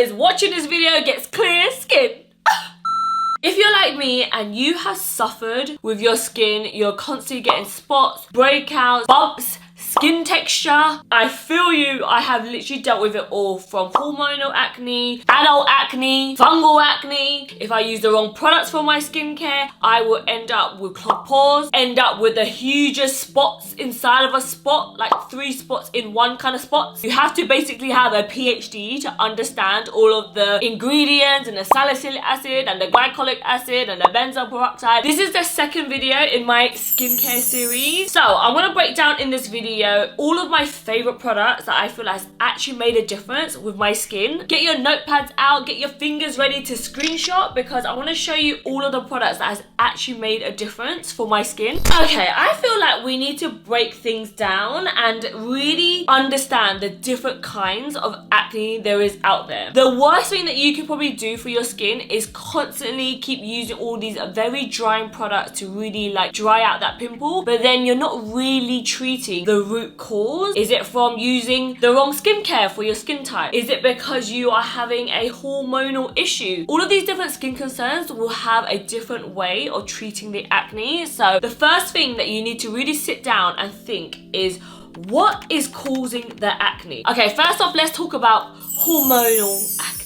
is watching this video gets clear skin. If you're like me and you have suffered with your skin, you're constantly getting spots, breakouts, bumps, skin texture, I feel you. I have literally dealt with it all, from hormonal acne, adult acne, fungal acne. If I use the wrong products for my skincare, I will end up with clogged pores, end up with the hugest spots inside of a spot, like 3 spots in one kind of spot. You have to basically have a PhD to understand all of the ingredients and the salicylic acid and the glycolic acid and the benzoyl peroxide. This is the second video in my skincare series. So I'm going to break down in this video all of my favorite products that I feel has actually made a difference with my skin. Get your notepads out, get your fingers ready to screenshot, because I want to show you all of the products that has actually made a difference for my skin. Okay, I feel like we need to break things down and really understand the different kinds of acne there is out there. The worst thing that you can probably do for your skin is constantly keep using all these very drying products to really like dry out that pimple, but then you're not really treating the root cause. Is it from using the wrong skincare for your skin type? Is it because you are having a hormonal issue? All of these different skin concerns will have a different way of treating the acne. So the first thing that you need to really sit down and think is, what is causing the acne? Okay, first off, let's talk about hormonal acne.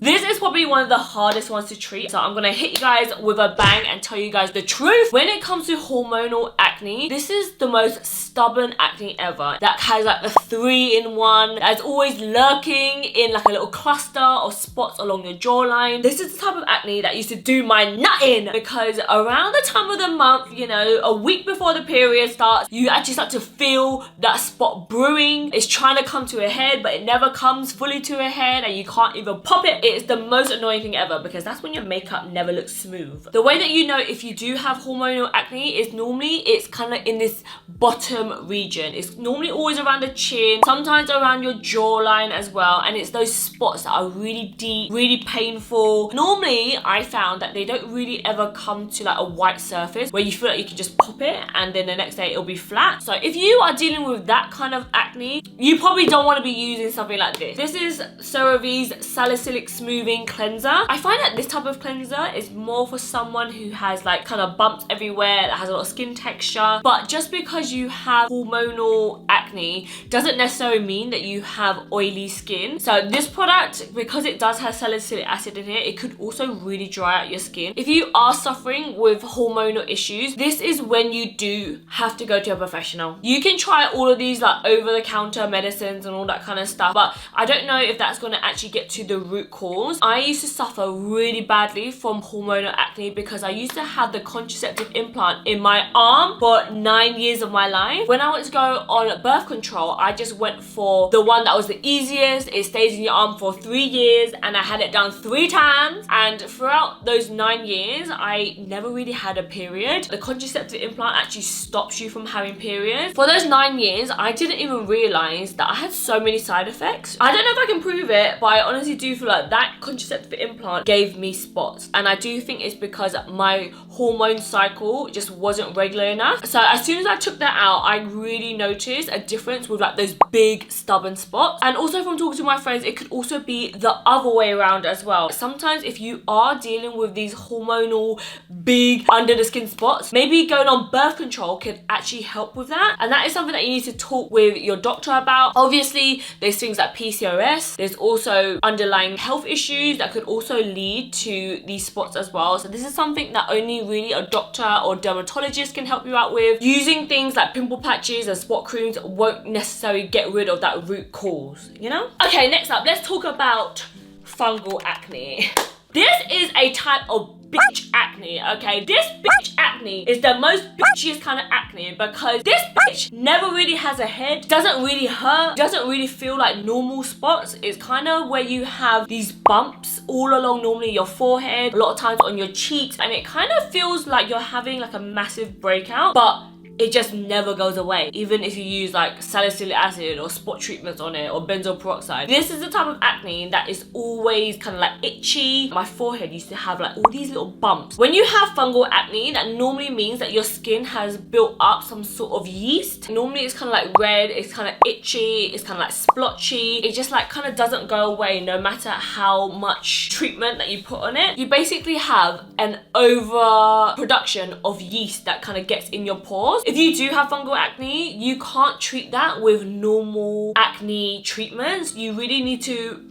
This is probably one of the hardest ones to treat, so I'm gonna hit you guys with a bang and tell you guys the truth. When it comes to hormonal acne, this is the most stubborn acne ever, that has like the 3-in-1, that's always lurking in like a little cluster or spots along your jawline. This is the type of acne that used to do my nut in, because around the time of the month, you know, a week before the period starts, you actually start to feel that spot brewing. It's trying to come to a head, but it never comes fully to a head and you can't even pop it. It's the most annoying thing ever, because that's when your makeup never looks smooth. The way that you know if you do have hormonal acne is normally it's kind of in this bottom region. It's normally always around the chin, sometimes around your jawline as well, and it's those spots that are really deep, really painful. Normally I found that they don't really ever come to like a white surface where you feel like you can just pop it and then the next day it'll be flat. So if you are dealing with that kind of acne, you probably don't want to be using something like this. This is CeraVe's Salicylic Smoothing Cleanser. I find that this type of cleanser is more for someone who has like kind of bumps everywhere, that has a lot of skin texture. But just because you have hormonal acne doesn't necessarily mean that you have oily skin. So this product, because it does have salicylic acid in it, it could also really dry out your skin. If you are suffering with hormonal issues, this is when you do have to go to a professional. You can try all of these like over-the-counter medicines and all that kind of stuff, but I don't know if that's going to actually get to the root cause. I used to suffer really badly from hormonal acne because I used to have the contraceptive implant in my arm for 9 years of my life. When I went to go on birth control, I just went for the one that was the easiest. It stays in your arm for 3 years, and I had it done 3 times, and throughout those 9 years I never really had a period. The contraceptive implant actually stops you from having periods. For those 9 years I didn't even realize that I had so many side effects. I don't know if I can prove it, but I honestly do feel like that contraceptive implant gave me spots, and I do think it's because my hormone cycle just wasn't regular enough. So as soon as I took that out, I really noticed a difference with like those big stubborn spots. And also from talking to my friends, it could also be the other way around as well. Sometimes if you are dealing with these hormonal big under the skin spots, maybe going on birth control can actually help with that, and that is something that you need to talk with your doctor about. Obviously there's things like PCOS, there's also underlying health issues that could also lead to these spots as well. So this is something that only really a doctor or dermatologist can help you out with. Using things like pimple patches and spot creams won't necessarily get rid of that root cause, you know? Okay, next up, let's talk about fungal acne. This is a type of bitch acne, okay? This bitch acne is the most bitchiest kind of acne, because this bitch never really has a head, doesn't really hurt, doesn't really feel like normal spots. It's kind of where you have these bumps all along normally your forehead, a lot of times on your cheeks, and it kind of feels like you're having like a massive breakout, but it just never goes away. Even if you use like salicylic acid or spot treatments on it or benzoyl peroxide. This is the type of acne that is always kind of like itchy. My forehead used to have like all these little bumps. When you have fungal acne, that normally means that your skin has built up some sort of yeast. Normally it's kind of like red, it's kind of itchy, it's kind of like splotchy. It just like kind of doesn't go away no matter how much treatment that you put on it. You basically have an overproduction of yeast that kind of gets in your pores. If you do have fungal acne, you can't treat that with normal acne treatments. You really need to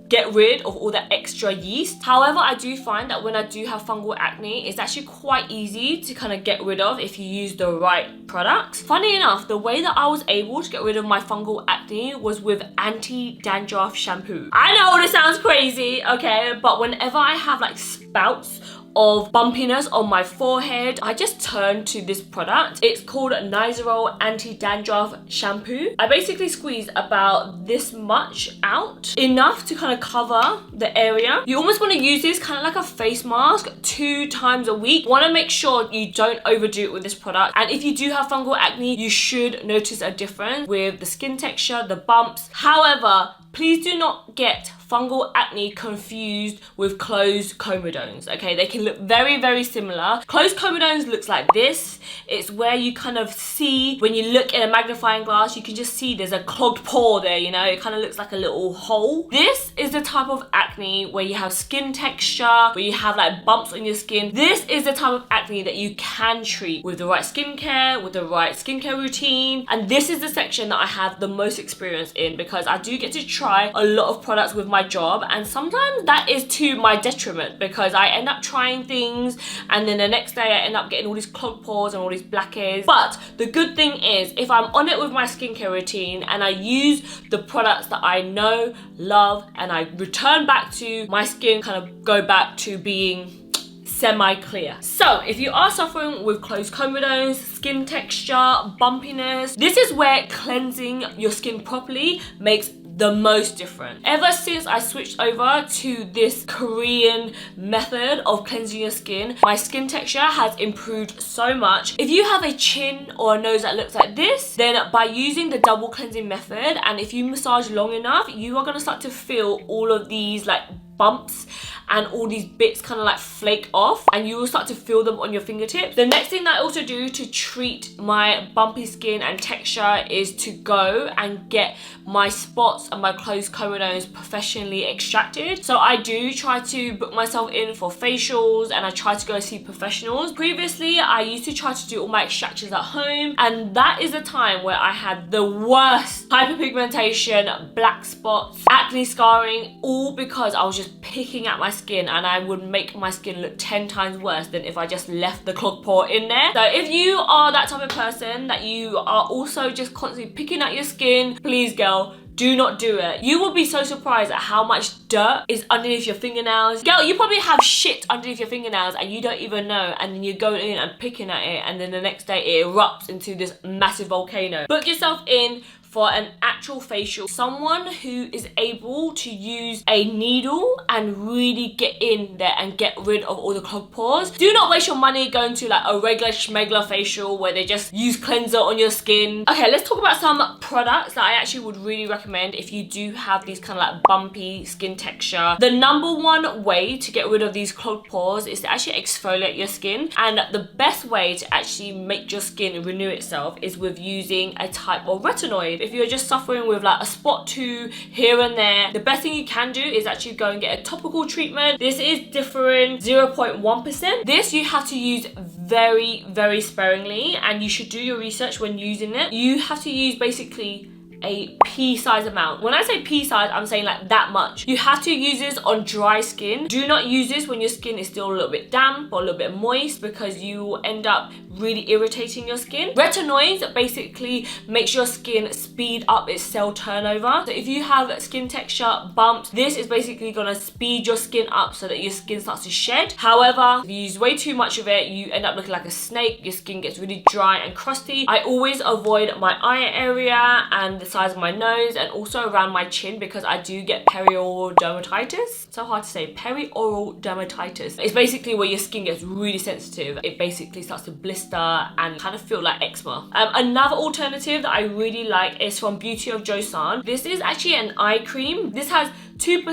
get rid of all that extra yeast. However, I do find that when I do have fungal acne, it's actually quite easy to kind of get rid of if you use the right products. Funny enough, the way that I was able to get rid of my fungal acne was with anti-dandruff shampoo. I know this sounds crazy, okay, but whenever I have like spouts of bumpiness on my forehead, I just turn to this product. It's called Nizoral Anti-Dandruff Shampoo. I basically squeeze about this much out, enough to kind of cover the area. You almost want to use this kind of like a face mask 2 times a week. You want to make sure you don't overdo it with this product. And if you do have fungal acne, you should notice a difference with the skin texture, the bumps. However, please do not get fungal acne confused with closed comedones, okay? They can look very, very similar. Closed comedones looks like this. It's where you kind of see, when you look in a magnifying glass, you can just see there's a clogged pore there, you know? It kind of looks like a little hole. This is the type of acne where you have skin texture, where you have like bumps on your skin. This is the type of acne that you can treat with the right skincare, with the right skincare routine. And this is the section that I have the most experience in, because I do get to try a lot of products with my job, and sometimes that is to my detriment, because I end up trying things and then the next day I end up getting all these clogged pores and all these blackheads. But the good thing is, if I'm on it with my skincare routine and I use the products that I know, love, and I return back to my skin, kind of go back to being semi-clear. So if you are suffering with closed comedones, skin texture, bumpiness, this is where cleansing your skin properly makes the most difference. Ever since I switched over to this Korean method of cleansing your skin, my skin texture has improved so much. If you have a chin or a nose that looks like this, then by using the double cleansing method, and if you massage long enough, you are going to start to feel all of these like bumps and all these bits kind of like flake off, and you will start to feel them on your fingertips. The next thing that I also do to treat my bumpy skin and texture is to go and get my spots and my closed comedones professionally extracted. So I do try to book myself in for facials, and I try to go see professionals. Previously, I used to try to do all my extractions at home, and that is the time where I had the worst hyperpigmentation, black spots, acne scarring, all because I was just picking at my skin, and I would make my skin look 10 times worse than if I just left the clogged pore in there. So if you are that type of person that you are also just constantly picking at your skin, please girl, do not do it. You will be so surprised at how much dirt is underneath your fingernails. Girl, you probably have shit underneath your fingernails and you don't even know, and then you're going in and picking at it, and then the next day it erupts into this massive volcano. Book yourself in for an actual facial. Someone who is able to use a needle and really get in there and get rid of all the clogged pores. Do not waste your money going to like a regular schmegler facial where they just use cleanser on your skin. Okay, let's talk about some products that I actually would really recommend if you do have these kind of like bumpy skin texture. The #1 way to get rid of these clogged pores is to actually exfoliate your skin, and the best way to actually make your skin renew itself is with using a type of retinoid. If you're just suffering with like a spot too here and there, the best thing you can do is actually go and get a topical treatment. This is different 0.1%. This you have to use very, very sparingly, and you should do your research when using it. You have to use basically a pea size amount. When I say pea size, I'm saying like that much. You have to use this on dry skin. Do not use this when your skin is still a little bit damp or a little bit moist, because you will end up really irritating your skin. Retinoids basically makes your skin speed up its cell turnover. So if you have skin texture bumps, this is basically gonna speed your skin up so that your skin starts to shed. However, if you use way too much of it, you end up looking like a snake. Your skin gets really dry and crusty. I always avoid my eye area and the sides of my nose and also around my chin because I do get perioral dermatitis. So hard to say, perioral dermatitis. It's basically where your skin gets really sensitive. It basically starts to blister and kind of feel like eczema. Another alternative that I really like is from Beauty of Joseon. This is actually an eye cream. This has 2%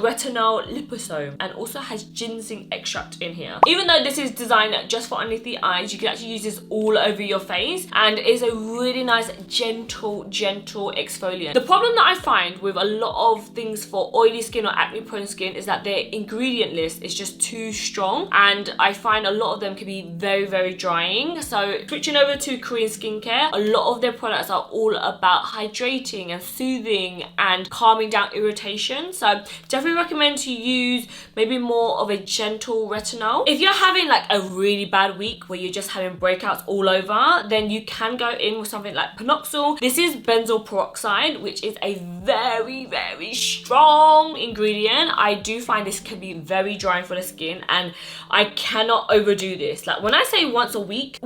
retinol liposome and also has ginseng extract in here. Even though this is designed just for underneath the eyes, you can actually use this all over your face and it's a really nice gentle exfoliant. The problem that I find with a lot of things for oily skin or acne prone skin is that their ingredient list is just too strong and I find a lot of them can be very drying. So switching over to Korean skincare, a lot of their products are all about hydrating and soothing and calming down irritation. So definitely recommend to use maybe more of a gentle retinol. If you're having like a really bad week where you're just having breakouts all over, then you can go in with something like Panoxyl. This is benzoyl peroxide, which is a very strong ingredient. I do find this can be very drying for the skin and I cannot overdo this. Like when I say once a week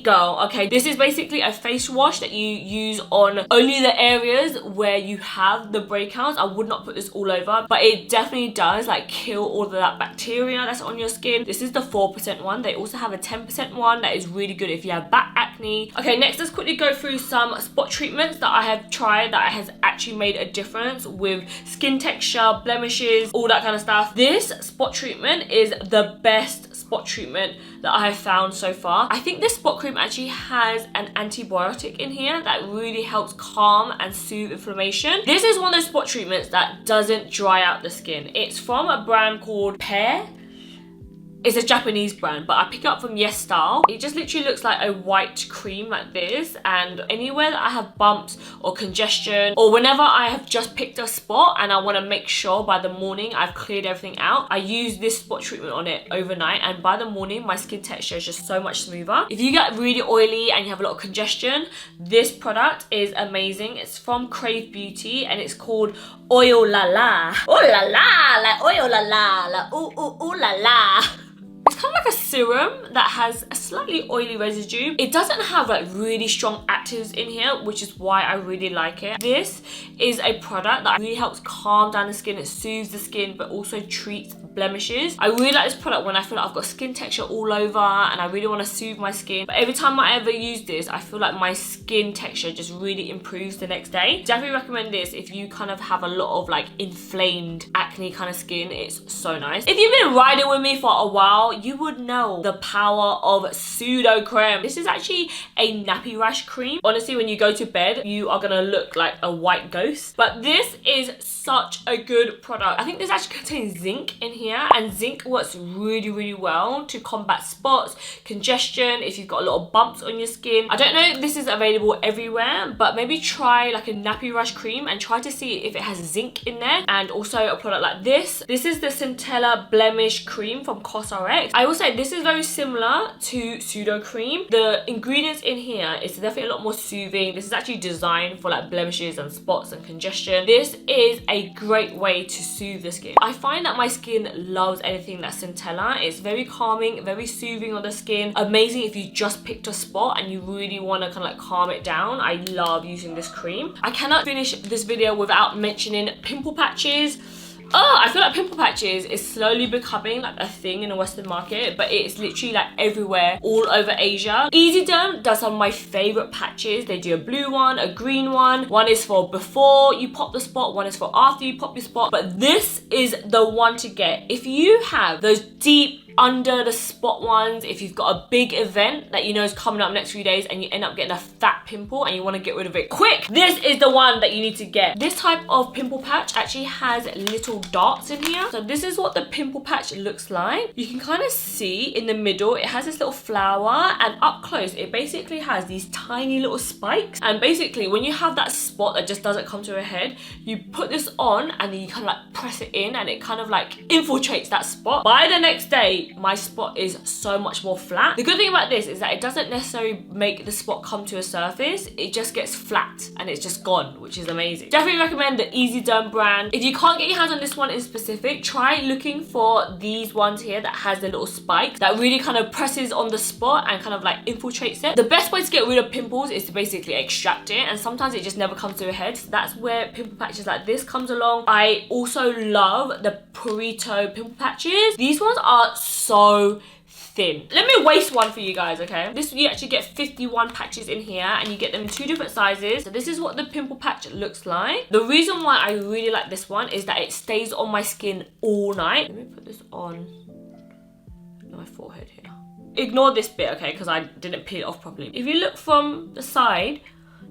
girl, okay, this is basically a face wash that you use on only the areas where you have the breakouts. I would not put this all over, but it definitely does like kill all of that bacteria that's on your skin. This is the 4% one. They also have a 10% one that is really good if you have back acne. Okay, next let's quickly go through some spot treatments that I have tried that has actually made a difference with skin texture, blemishes, all that kind of stuff. This spot treatment is the best spot treatment that I have found so far. I think this spot cream actually has an antibiotic in here that really helps calm and soothe inflammation. This is one of those spot treatments that doesn't dry out the skin. It's from a brand called Pear. It's a Japanese brand, but I pick it up from Yes Style. It just literally looks like a white cream like this, and anywhere that I have bumps or congestion or whenever I have just picked a spot and I want to make sure by the morning I've cleared everything out, I use this spot treatment on it overnight and by the morning my skin texture is just so much smoother. If you get really oily and you have a lot of congestion, this product is amazing. It's from Crave Beauty and it's called Oil La La. Oh la la, like oil la la, like ooh la la. It's kind of like a serum that has a slightly oily residue. It doesn't have like really strong actives in here, which is why I really like it. This is a product that really helps calm down the skin. It soothes the skin, but also treats blemishes. I really like this product when I feel like I've got skin texture all over and I really want to soothe my skin. But every time I ever use this, I feel like my skin texture just really improves the next day. Definitely recommend this if you kind of have a lot of like inflamed acne kind of skin. It's so nice. If you've been riding with me for a while, you would know the power of pseudo creme. This is actually a nappy rash cream. Honestly, when you go to bed, you are gonna look like a white ghost. But this is such a good product. I think this actually contains zinc in here, and zinc works really well to combat spots, congestion, if you've got a lot of bumps on your skin. I don't know if this is available everywhere, but maybe try like a nappy rash cream and try to see if it has zinc in there. And also a product like this. This is the Centella Blemish Cream from COSRX. I will say this is very similar to pseudo cream. The ingredients in here is definitely a lot more soothing. This is actually designed for like blemishes and spots and congestion. This is a great way to soothe the skin. I find that my skin loves anything that's Centella. It's very calming, very soothing on the skin. Amazing if you just picked a spot and you really want to kind of like calm it down. I love using this cream. I cannot finish this video without mentioning pimple patches. Oh, I feel like pimple patches is slowly becoming like a thing in the Western market, but it's literally like everywhere, all over Asia. EasyDerm does some of my favorite patches. They do a blue one, a green one. One is for before you pop the spot, one is for after you pop your spot. But this is the one to get. If you have those deep under the spot ones, if you've got a big event that you know is coming up next few days and you end up getting a fat pimple and you want to get rid of it quick, this is the one that you need to get. This type of pimple patch actually has little dots in here. So this is what the pimple patch looks like. You can kind of see in the middle, it has this little flower, and up close, it basically has these tiny little spikes. And basically, when you have that spot that just doesn't come to a head, you put this on and then you kind of like press it in and it kind of like infiltrates that spot. By the next day, honestly, my spot is so much more flat. The good thing about this is that it doesn't necessarily make the spot come to a surface. It just gets flat and it's just gone, which is amazing. Definitely recommend the Easy Derm brand. If you can't get your hands on this one in specific, try looking for these ones here that has the little spike that really kind of presses on the spot and kind of like infiltrates it. The best way to get rid of pimples is to basically extract it, and sometimes it just never comes to a head. So that's where pimple patches like this comes along. I also love the Purito pimple patches. These ones are so thin. Let me waste one for you guys, okay? This, you actually get 51 patches in here, and you get them in 2 different sizes. So this is what the pimple patch looks like. The reason why I really like this one is that it stays on my skin all night. Let me put this on my forehead here. Ignore this bit, okay, because I didn't peel it off properly. If you look from the side,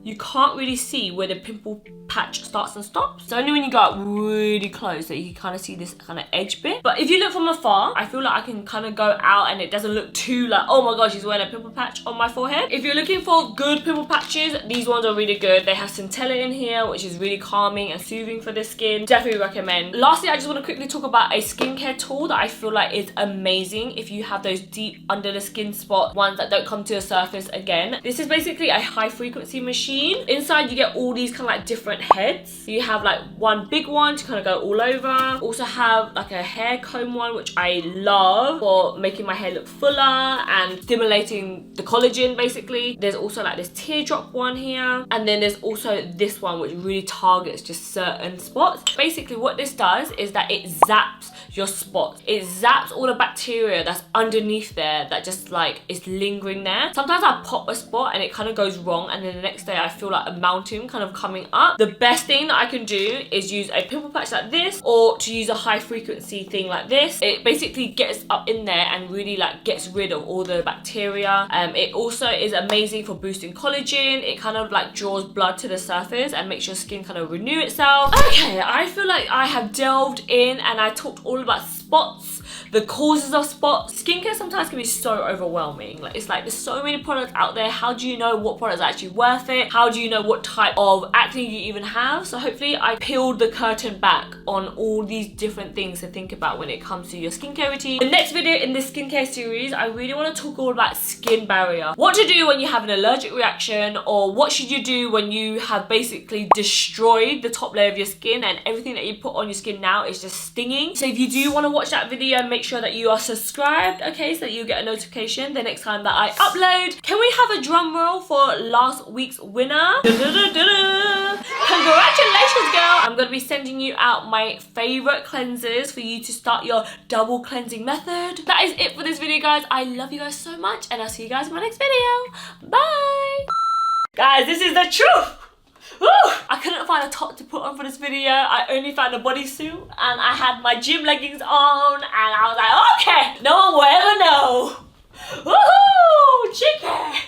you can't really see where the pimple patch starts and stops. So only when you go up really close that you can kind of see this kind of edge bit. But if you look from afar, I feel like I can kind of go out and it doesn't look too like, oh my gosh, she's wearing a pimple patch on my forehead. If you're looking for good pimple patches, these ones are really good. They have centella in here, which is really calming and soothing for the skin. Definitely recommend. Lastly, I just want to quickly talk about a skincare tool that I feel like is amazing if you have those deep under the skin spot ones that don't come to the surface again. This is basically a high frequency machine. Inside you get all these kind of like different heads. You have like one big one to kind of go all over. Also have like a hair comb one, which I love for making my hair look fuller and stimulating the collagen basically. There's also like this teardrop one here, and then there's also this one which really targets just certain spots. Basically what this does is that it zaps your spots. It zaps all the bacteria that's underneath there that just like is lingering there. Sometimes I pop a spot and it kind of goes wrong, and then the next day I feel like a mountain kind of coming up. The best thing that I can do is use a pimple patch like this, or to use a high frequency thing like this. It basically gets up in there and really like gets rid of all the bacteria. It also is amazing for boosting collagen. It kind of like draws blood to the surface and makes your skin kind of renew itself. Okay, I feel like I have delved in and I talked all about spots, the causes of spots. Skincare sometimes can be so overwhelming. Like, it's like there's so many products out there. How do you know what products are actually worth it? How do you know what type of acne you even have? So hopefully I peeled the curtain back on all these different things to think about when it comes to your skincare routine. The next video in this skincare series, I really want to talk all about skin barrier. What to do when you have an allergic reaction, or what should you do when you have basically destroyed the top layer of your skin and everything that you put on your skin now is just stinging. So if you do want to watch that video, make sure that you are subscribed, okay, so that you get a notification the next time that I upload. Can we have a drum roll for last week's winner? Congratulations, girl! I'm gonna be sending you out my favorite cleansers for you to start your double cleansing method. That is it for this video, guys. I love you guys so much, and I'll see you guys in my next video. Bye! Guys, this is the truth! Woo! I couldn't find a top to put on for this video. I only found a bodysuit, and I had my gym leggings on, and I was like, okay, no one will ever know. Woohoo! Chicken!